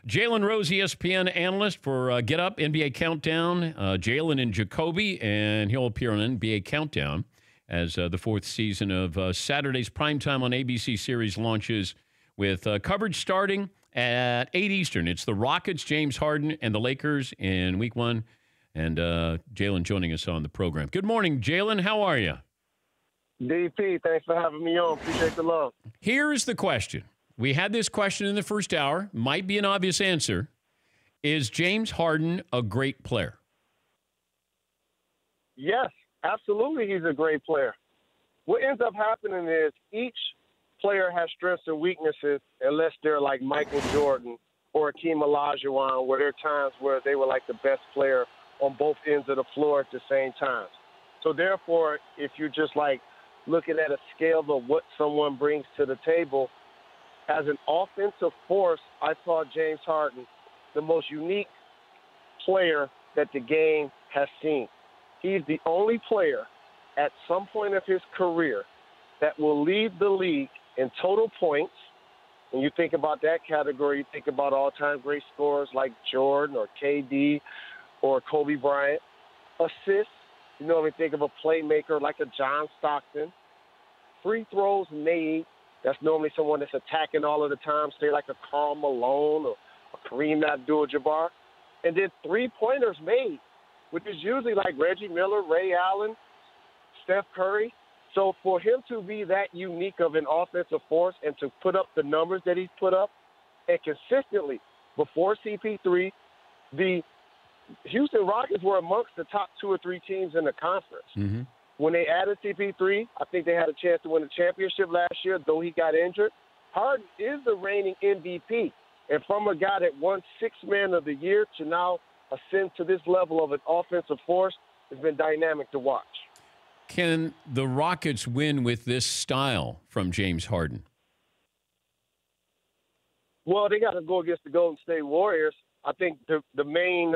Jalen Rose, ESPN analyst for Get Up, NBA Countdown. Jalen and Jacoby, and he'll appear on NBA Countdown as the fourth season of Saturday's Primetime on ABC series launches with coverage starting at 8 Eastern. It's the Rockets, James Harden, and the Lakers in Week 1. And Jalen joining us on the program. Good morning, Jalen. How are you? DP, thanks for having me on. Appreciate the love. Here's the question. We had this question in the first hour. Might be an obvious answer. Is James Harden a great player? Yes, absolutely he's a great player. What ends up happening is each player has strengths and weaknesses unless they're like Michael Jordan or Hakeem Olajuwon, where there are times where they were like the best player on both ends of the floor at the same time. So therefore, if you just like looking at a scale of what someone brings to the table, as an offensive force, I saw James Harden the most unique player that the game has seen. He's the only player at some point of his career that will lead the league in total points. When you think about that category, you think about all-time great scorers like Jordan or KD or Kobe Bryant. Assists, you normally think of a playmaker like a John Stockton. Free throws made, that's normally someone that's attacking all of the time, say like a Karl Malone or a Kareem Abdul-Jabbar. And then three-pointers made, which is usually like Reggie Miller, Ray Allen, Steph Curry. So for him to be that unique of an offensive force and to put up the numbers that he's put up, and consistently, before CP3, the Houston Rockets were amongst the top 2 or 3 teams in the conference. Mm-hmm. When they added CP3, I think they had a chance to win the championship last year, though he got injured. Harden is the reigning MVP. And from a guy that won Sixth Man of the Year to now ascend to this level of an offensive force has been dynamic to watch. Can the Rockets win with this style from James Harden? Well, they got to go against the Golden State Warriors. I think the main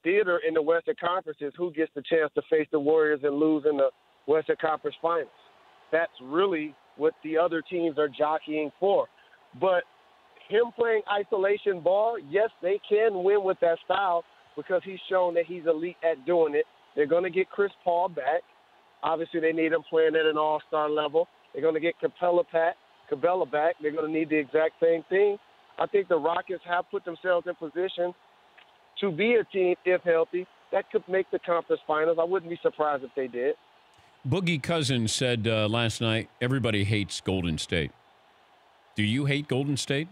theater in the Western Conference is who gets the chance to face the Warriors and lose in the Western Conference Finals. That's really what the other teams are jockeying for. But him playing isolation ball, yes, they can win with that style because he's shown that he's elite at doing it. They're going to get Chris Paul back. Obviously, they need him playing at an all-star level. They're going to get Cabela back. They're going to need the exact same thing. I think the Rockets have put themselves in position to be a team, if healthy, that could make the conference finals. I wouldn't be surprised if they did. Boogie Cousins said last night, everybody hates Golden State. Do you hate Golden State?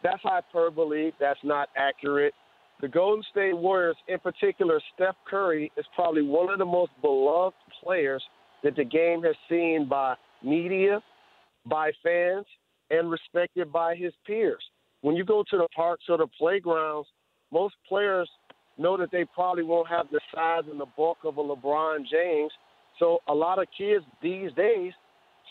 That's hyperbole. That's not accurate. The Golden State Warriors, in particular, Steph Curry, is probably one of the most beloved players that the game has seen by media, by fans, and respected by his peers. When you go to the parks or the playgrounds, most players know that they probably won't have the size and the bulk of a LeBron James. So a lot of kids these days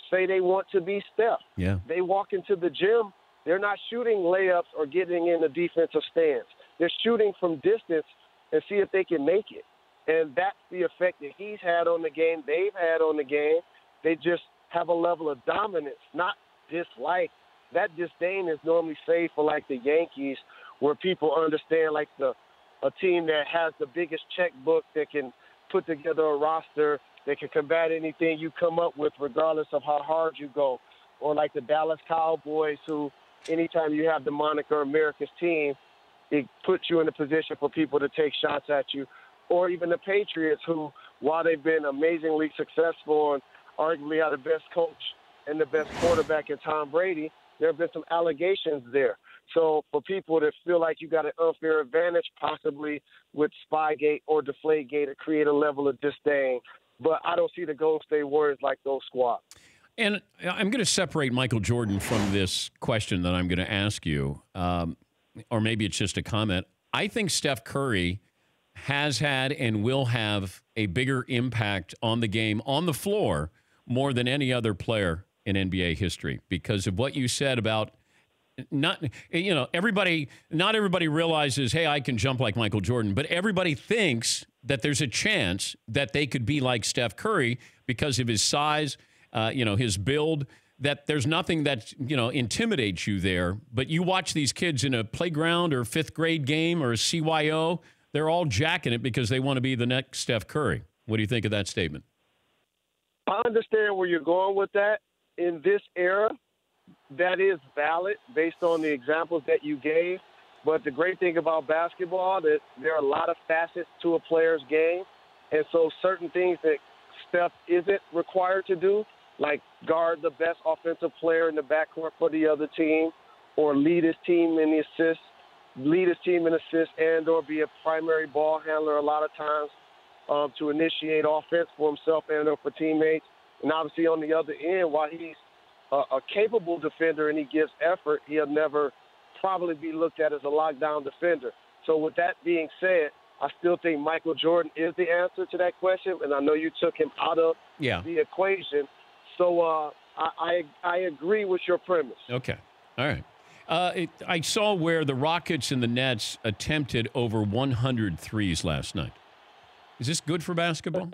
say they want to be Steph. Yeah. They walk into the gym, they're not shooting layups or getting in the defensive stance. They're shooting from distance and see if they can make it. And that's the effect that he's had on the game, they've had on the game. They just have a level of dominance, not dislike. That disdain is normally saved for like the Yankees, where people understand like a team that has the biggest checkbook that can put together a roster that can combat anything you come up with regardless of how hard you go. Or like the Dallas Cowboys, who anytime you have the moniker America's team, it puts you in a position for people to take shots at you. Or even the Patriots, who, while they've been amazingly successful and arguably are the best coach and the best quarterback in Tom Brady, there have been some allegations there. So for people that feel like you got an unfair advantage, possibly with Spygate or Deflategate, to create a level of disdain. But I don't see the Golden State Warriors like those squads. And I'm going to separate Michael Jordan from this question that I'm going to ask you, or maybe it's just a comment. I think Steph Curry has had and will have a bigger impact on the game, on the floor, more than any other player in NBA history because of what you said about not everybody realizes, hey, I can jump like Michael Jordan, but everybody thinks that there's a chance that they could be like Steph Curry because of his size, his build, that there's nothing that, intimidates you there. But you watch these kids in a playground or fifth grade game or a CYO, they're all jacking it because they want to be the next Steph Curry. What do you think of that statement? I understand where you're going with that. In this era, that is valid based on the examples that you gave. But the great thing about basketball that there are a lot of facets to a player's game. And so certain things that Steph isn't required to do, like guard the best offensive player in the backcourt for the other team, or lead his team in assists, and or be a primary ball handler a lot of times to initiate offense for himself and or for teammates. And obviously on the other end, while he's a capable defender and he gives effort, he'll never probably be looked at as a lockdown defender. So with that being said, I still think Michael Jordan is the answer to that question, and I know you took him out of the equation. So I agree with your premise. Okay. All right. I saw where the Rockets and the Nets attempted over 100 threes last night. Is this good for basketball?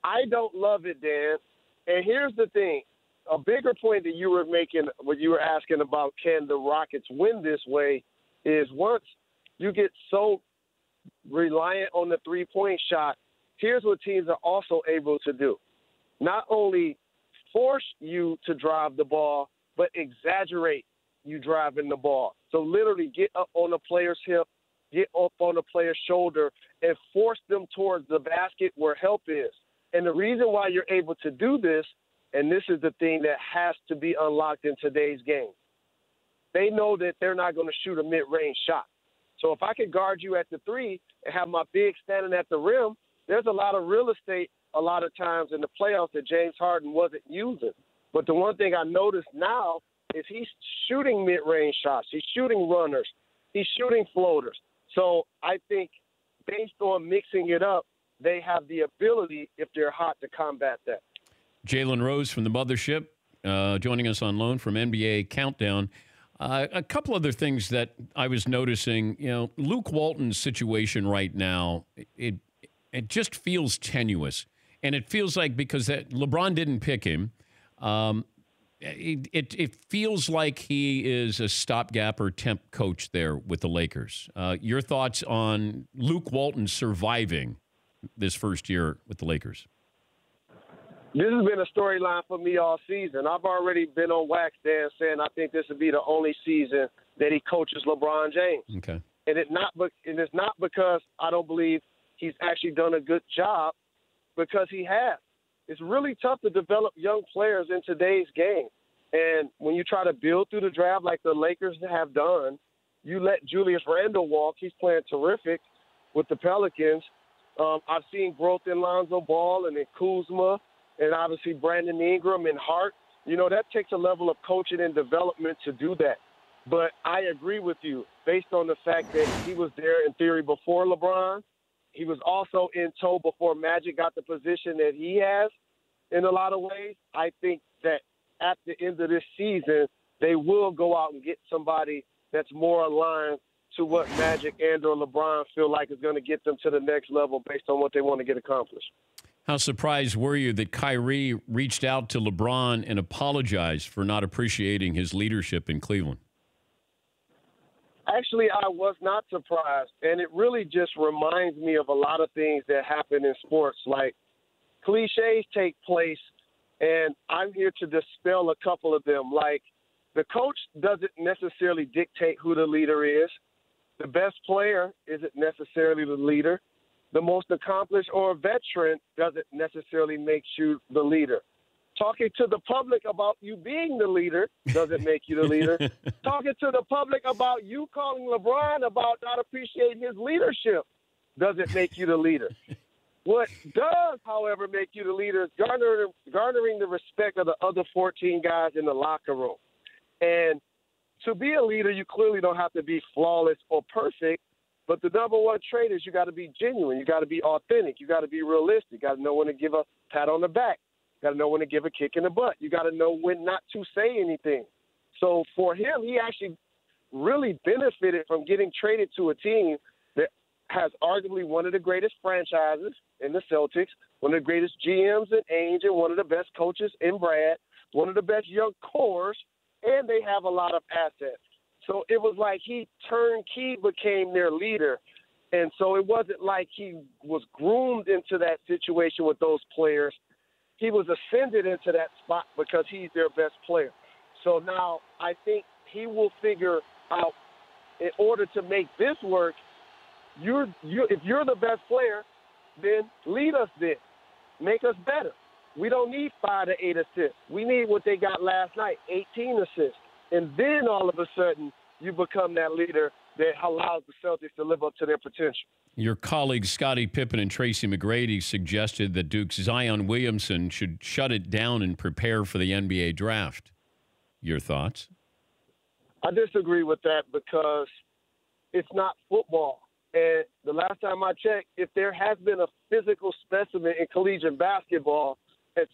I don't love it, Dan. And here's the thing. A bigger point that you were making when you were asking about can the Rockets win this way is once you get so reliant on the three-point shot, here's what teams are also able to do. Not only force you to drive the ball, but exaggerate you driving the ball. So literally get up on a player's hip, get up on a player's shoulder, and force them towards the basket where help is. And the reason why you're able to do this, and this is the thing that has to be unlocked in today's game, they know that they're not going to shoot a mid-range shot. So if I could guard you at the three and have my big standing at the rim, there's a lot of real estate a lot of times in the playoffs that James Harden wasn't using. But the one thing I notice now is he's shooting mid-range shots. He's shooting runners. He's shooting floaters. So I think based on mixing it up, they have the ability, if they're hot, to combat that. Jalen Rose from the Mothership joining us on loan from NBA Countdown. A couple other things that I was noticing, Luke Walton's situation right now, it just feels tenuous. And it feels like because LeBron didn't pick him, it feels like he is a stopgap or temp coach there with the Lakers. Your thoughts on Luke Walton surviving this first year with the Lakers? This has been a storyline for me all season. I've already been on wax, Dan, saying I think this will be the only season that he coaches LeBron James. Okay. And it's not because I don't believe he's actually done a good job, because he has. It's really tough to develop young players in today's game. And when you try to build through the draft like the Lakers have done, you let Julius Randle walk. He's playing terrific with the Pelicans. I've seen growth in Lonzo Ball and in Kuzma and obviously Brandon Ingram and Hart. That takes a level of coaching and development to do that. But I agree with you based on the fact that he was there in theory before LeBron. He was also in tow before Magic got the position that he has in a lot of ways. I think that at the end of this season, they will go out and get somebody that's more aligned to what Magic and or LeBron feel like is going to get them to the next level based on what they want to get accomplished. How surprised were you that Kyrie reached out to LeBron and apologized for not appreciating his leadership in Cleveland? Actually, I was not surprised, and it really just reminds me of a lot of things that happen in sports. Like, cliches take place, and I'm here to dispel a couple of them. Like, the coach doesn't necessarily dictate who the leader is. The best player isn't necessarily the leader. The most accomplished or veteran doesn't necessarily make you the leader. Talking to the public about you being the leader doesn't make you the leader. Talking to the public about you calling LeBron about not appreciating his leadership doesn't make you the leader. What does, however, make you the leader is garnering the respect of the other 14 guys in the locker room. And to be a leader, you clearly don't have to be flawless or perfect, but the number one trait is you got to be genuine. You got to be authentic. You got to be realistic. You got to know when to give a pat on the back. You got to know when to give a kick in the butt. You got to know when not to say anything. So for him, he actually really benefited from getting traded to a team that has arguably one of the greatest franchises in the Celtics, one of the greatest GMs in Ainge, and one of the best coaches in Brad, one of the best young cores, and they have a lot of assets. So it was like he turnkey became their leader. And so it wasn't like he was groomed into that situation with those players. He was ascended into that spot because he's their best player. So now I think he will figure out, in order to make this work, if you're the best player, then lead us then. Make us better. We don't need 5 to 8 assists. We need what they got last night, 18 assists. And then all of a sudden you become that leader that allows the Celtics to live up to their potential. Your colleagues Scottie Pippen and Tracy McGrady suggested that Duke's Zion Williamson should shut it down and prepare for the NBA draft. Your thoughts? I disagree with that because it's not football. And the last time I checked, if there has been a physical specimen in collegiate basketball at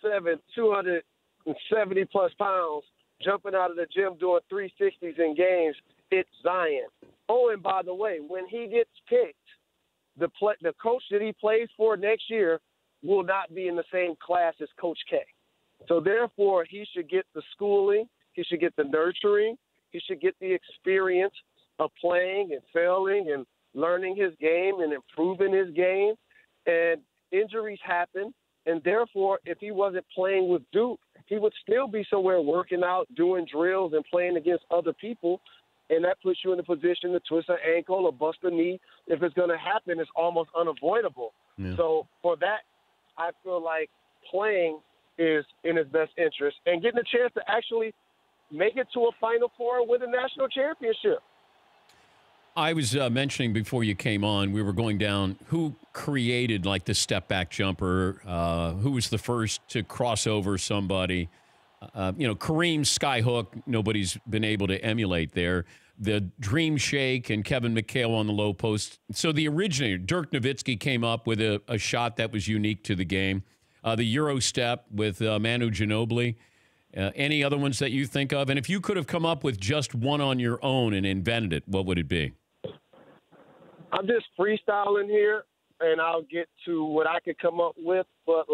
6'7", 270-plus pounds, jumping out of the gym doing 360s in games, it's Zion. Oh, and by the way, when he gets picked, the coach that he plays for next year will not be in the same class as Coach K. So therefore, he should get the schooling, he should get the nurturing, he should get the experience of playing and failing and learning his game and improving his game. And injuries happen, and therefore, if he wasn't playing with Duke, he would still be somewhere working out, doing drills, and playing against other people. And that puts you in a position to twist an ankle or bust a knee. If it's going to happen, it's almost unavoidable. Yeah. So for that, I feel like playing is in his best interest and getting a chance to actually make it to a Final Four and win a national championship. I was mentioning before you came on, we were going down who created like the step back jumper, who was the first to cross over somebody. Kareem's skyhook, nobody's been able to emulate there. The dream shake and Kevin McHale on the low post. So the originator, Dirk Nowitzki, came up with a shot that was unique to the game. The Euro step with Manu Ginobili. Any other ones that you think of? And if you could have come up with just one on your own and invented it, what would it be? I'm just freestyling here, and I'll get to what I could come up with. But,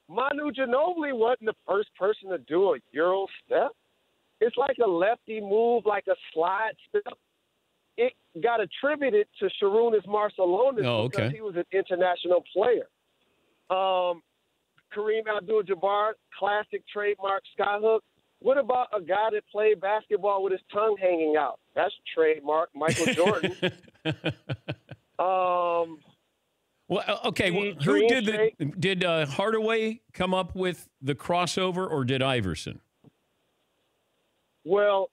Manu Ginobili wasn't the first person to do a Euro step. It's like a lefty move, like a slide step. It got attributed to Sharunas Marciulionis because he was an international player. Kareem Abdul-Jabbar, classic trademark skyhook. What about a guy that played basketball with his tongue hanging out? That's trademark Michael Jordan. Who did Hardaway come up with the crossover, or did Iverson? Well,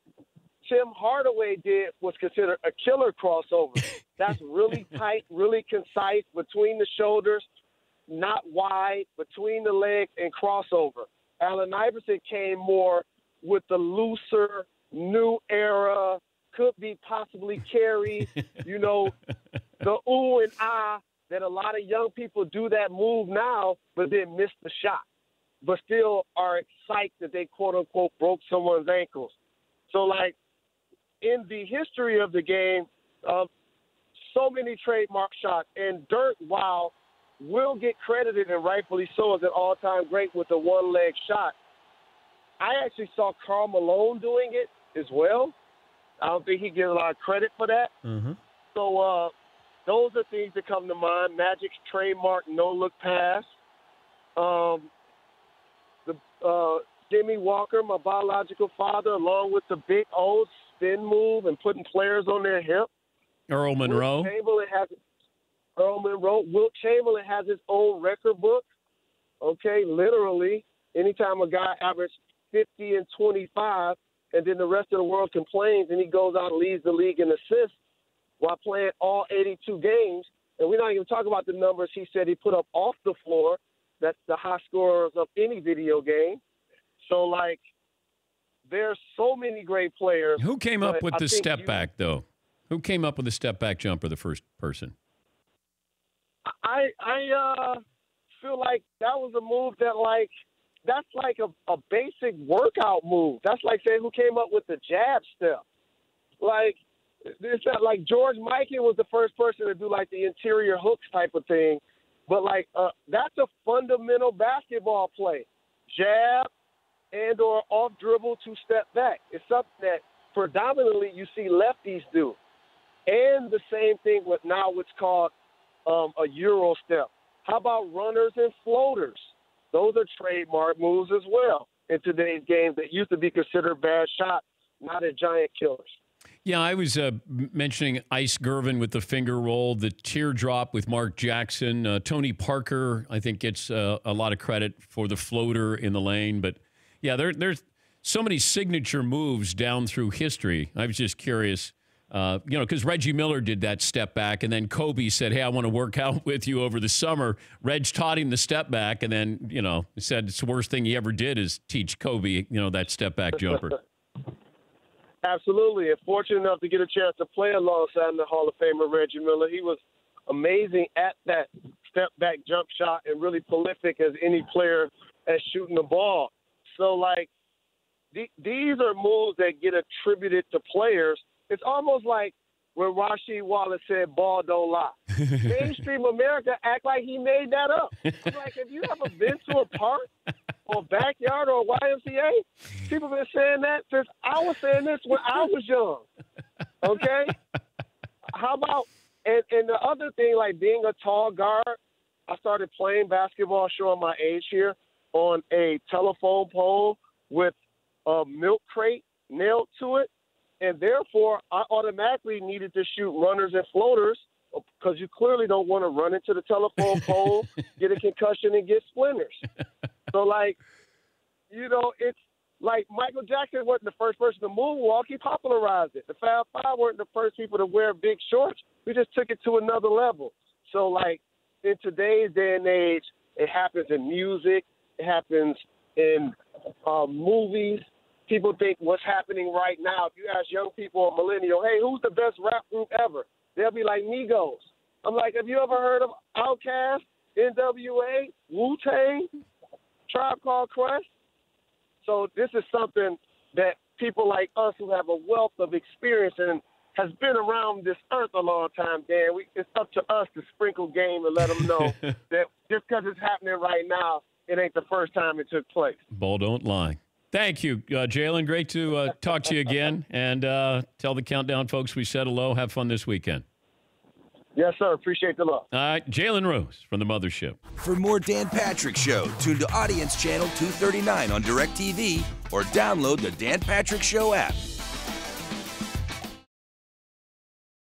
Tim Hardaway was considered a killer crossover. That's really tight, really concise, between the shoulders, not wide, between the legs, and crossover. Allen Iverson came more with the looser, new era, could be possibly Kyrie, the ooh and ah, that a lot of young people do that move now, but then miss the shot, but still are excited that they, quote-unquote, broke someone's ankles. So, in the history of the game, so many trademark shots. And Dirk, while will get credited, and rightfully so, as an all-time great with a one-leg shot, I actually saw Karl Malone doing it as well. I don't think he gets a lot of credit for that. Mm-hmm. So those are things that come to mind. Magic's trademark no-look pass. Jimmy Walker, my biological father, along with the big old spin move and putting players on their hip. Earl Monroe. Wilt Chamberlain has his own record book. Okay, literally, anytime a guy averages 50 and 25, and then the rest of the world complains, and he goes out and leads the league in assists while playing all 82 games. And we're not even talking about the numbers he said he put up off the floor. That's the high scorers of any video game. So, there's so many great players. Who came up with the step back, though? Who came up with the step back jumper, the first person? I feel like that was a move that, that's like a basic workout move. That's like saying who came up with the jab step. It's not like George Mikan was the first person to do, the interior hooks type of thing. But, that's a fundamental basketball play. jab and or off dribble to step back. It's something that predominantly you see lefties do. And the same thing with now what's called a Euro step. How about runners and floaters? Those are trademark moves as well in today's game that used to be considered bad shots, not as giant killers. Yeah, I was mentioning Ice Gervin with the finger roll, the teardrop with Mark Jackson. Tony Parker, I think, gets a lot of credit for the floater in the lane. But, yeah, there's so many signature moves down through history. I was just curious, because Reggie Miller did that step back, and then Kobe said, hey, I want to work out with you over the summer. Reg taught him the step back, and then, said it's the worst thing he ever did is teach Kobe, that step back jumper. Absolutely, and fortunate enough to get a chance to play alongside the Hall of Famer Reggie Miller. He was amazing at that step-back jump shot and really prolific as any player at shooting the ball. So, these are moves that get attributed to players. It's almost like when Rasheed Wallace said, ball don't lie. Mainstream America act like he made that up. I'm like, have you ever been to a park or backyard or YMCA? People have been saying that since I was saying this when I was young. Okay? How about, and the other thing, like being a tall guard, I started playing basketball, showing my age here, on a telephone pole with a milk crate nailed to it. And therefore, I automatically needed to shoot runners and floaters because you clearly don't want to run into the telephone pole, get a concussion, and get splinters. So, it's like Michael Jackson wasn't the first person to moonwalk. He popularized it. The Fab Five weren't the first people to wear big shorts. We just took it to another level. So, in today's day and age, it happens in music. It happens in movies. People think what's happening right now. If you ask young people or millennial, hey, who's the best rap group ever? They'll be like Migos. I'm like, have you ever heard of Outkast, NWA, Wu-Tang, Tribe Called Quest? So this is something that people like us who have a wealth of experience and has been around this earth a long time, Dan, it's up to us to sprinkle game and let them know that just because it's happening right now, it ain't the first time it took place. Ball don't lie. Thank you, Jalen. Great to talk to you again. And tell the Countdown folks we said hello. Have fun this weekend. Yes, sir. Appreciate the love. All right, Jalen Rose from the Mothership. For more Dan Patrick Show, tune to Audience Channel 239 on DirecTV or download the Dan Patrick Show app.